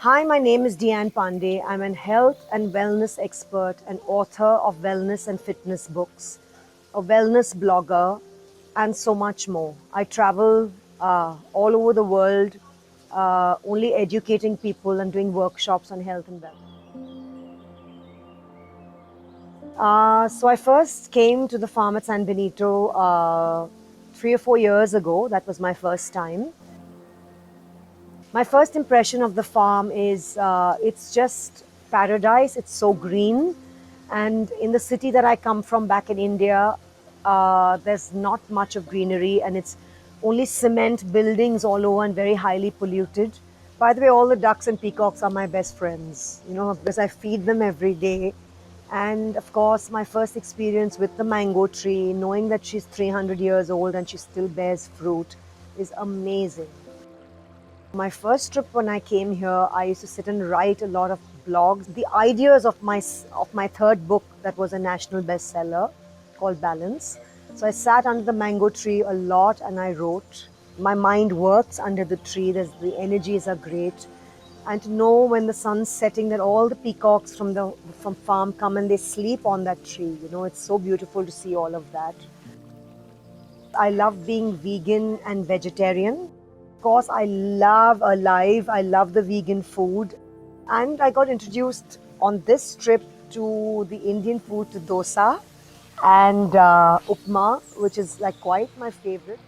Hi, my name is Deanne Pandey. I'm an health and wellness expert and author of wellness and fitness books, a wellness blogger, and so much more. I travel all over the world, only educating people and doing workshops on health and wellness. So I first came to the farm at San Benito 3 or 4 years ago. That was my first time. My first impression of the farm is it's just paradise. It's so green. And in the city that I come from back in India, there's not much of greenery and it's only cement buildings all over and very highly polluted. By the way, all the ducks and peacocks are my best friends, because I feed them every day. And of course, my first experience with the mango tree, knowing that she's 300 years old and she still bears fruit, is amazing. My first trip when I came here, I used to sit and write a lot of blogs. The ideas of my third book that was a national bestseller called Balance. So I sat under the mango tree a lot and I wrote. My mind works under the tree. The energies are great. And to know when the sun's setting that all the peacocks from farm come and they sleep on that tree. It's so beautiful to see all of that. I love being vegan and vegetarian. Of course, I love Alive. I love the vegan food. And I got introduced on this trip to the Indian food, to dosa and upma, which is like quite my favorite.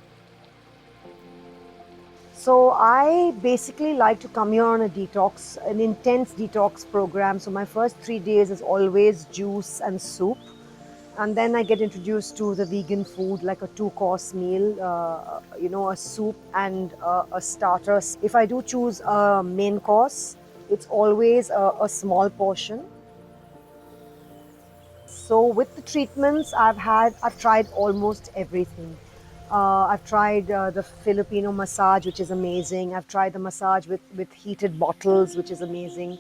So I basically like to come here on a detox, an intense detox program. So my first 3 days is always juice and soup. And then I get introduced to the vegan food, like a two-course meal, a soup and a starter. If I do choose a main course, it's always a small portion. So with the treatments I've tried almost everything. I've tried the Filipino massage, which is amazing. I've tried the massage with heated bottles, which is amazing.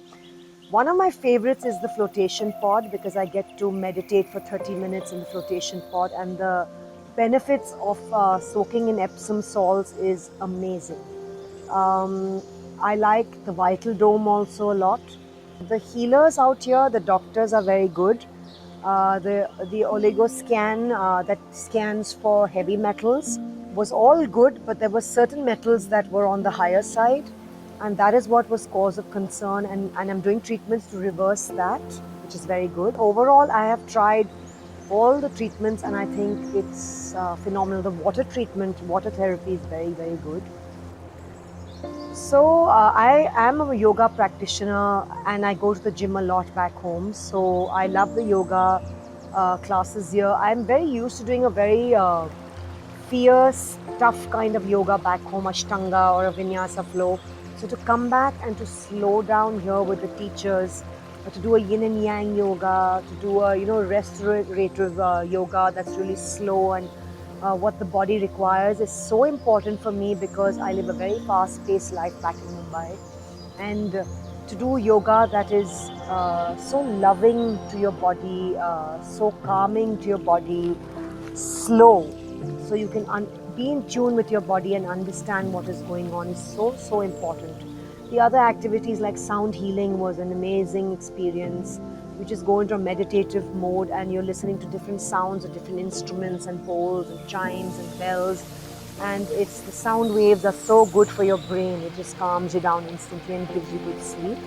One of my favorites is the flotation pod because I get to meditate for 30 minutes in the flotation pod, and the benefits of soaking in Epsom salts is amazing. I like the Vital Dome also a lot. The healers out here, the doctors are very good. The Oligo scan that scans for heavy metals was all good, but there were certain metals that were on the higher side, and that is what was cause of concern. And I'm doing treatments to reverse that, which is very good. Overall, I have tried all the treatments, and I think it's phenomenal. The water treatment, water therapy is very, very good. So I am a yoga practitioner and I go to the gym a lot back home. So I love the yoga classes here. I'm very used to doing a very fierce, tough kind of yoga back home, Ashtanga or a Vinyasa flow. So to come back and to slow down here with the teachers, to do a yin and yang yoga, to do a restorative yoga that's really slow and what the body requires is so important for me because I live a very fast-paced life back in Mumbai. And to do yoga that is so loving to your body, so calming to your body, slow, so you can be in tune with your body and understand what is going on is so, so important. The other activities like sound healing was an amazing experience. You just go into a meditative mode and you're listening to different sounds of different instruments and bowls and chimes and bells. And the sound waves are so good for your brain. It just calms you down instantly and gives you good sleep.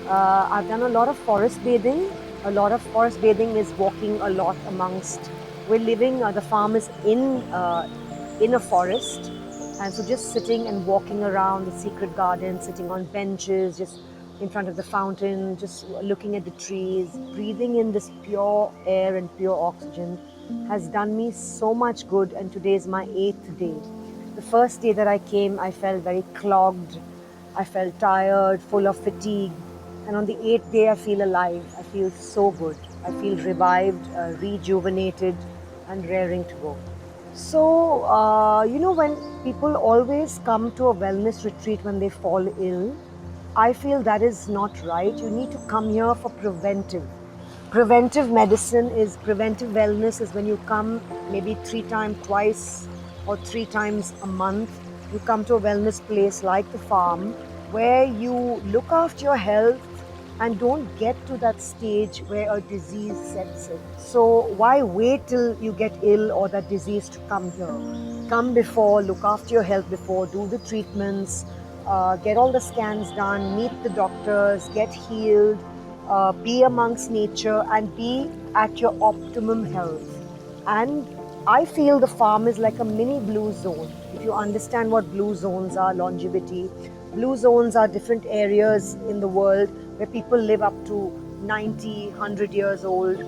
I've done a lot of forest bathing. A lot of forest bathing is walking a lot amongst. We're living. The farm is in a forest, and so just sitting and walking around the secret garden, sitting on benches, just in front of the fountain, just looking at the trees, breathing in this pure air and pure oxygen has done me so much good. And today is my 8th day. The first day that I came, I felt very clogged. I felt tired, full of fatigue. And on the 8th day, I feel alive. I feel so good. I feel revived, rejuvenated, and raring to go. So, when people always come to a wellness retreat when they fall ill, I feel that is not right. You need to come here for preventive. Preventive wellness is when you come maybe twice or 3 times a month. You come to a wellness place like the farm where you look after your health and don't get to that stage where a disease sets in. So, why wait till you get ill or that disease to come here? Come before, look after your health before, do the treatments, get all the scans done, meet the doctors, get healed, be amongst nature, and be at your optimum health. And I feel the farm is like a mini blue zone. If you understand what blue zones are, longevity, blue zones are different areas in the world where people live up to 90, 100 years old.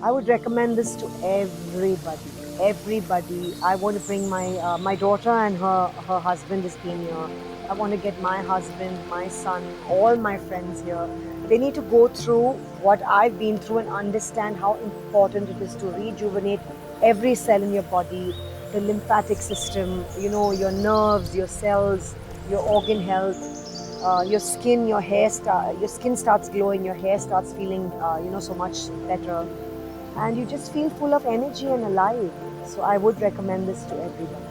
I would recommend this to everybody. Everybody. I want to bring my daughter and her husband has been here. I want to get my husband, my son, all my friends here. They need to go through what I've been through and understand how important it is to rejuvenate every cell in your body, the lymphatic system, your nerves, your cells, your organ health, your skin, your skin starts glowing, your hair starts feeling, so much better, and you just feel full of energy and alive. So I would recommend this to everyone.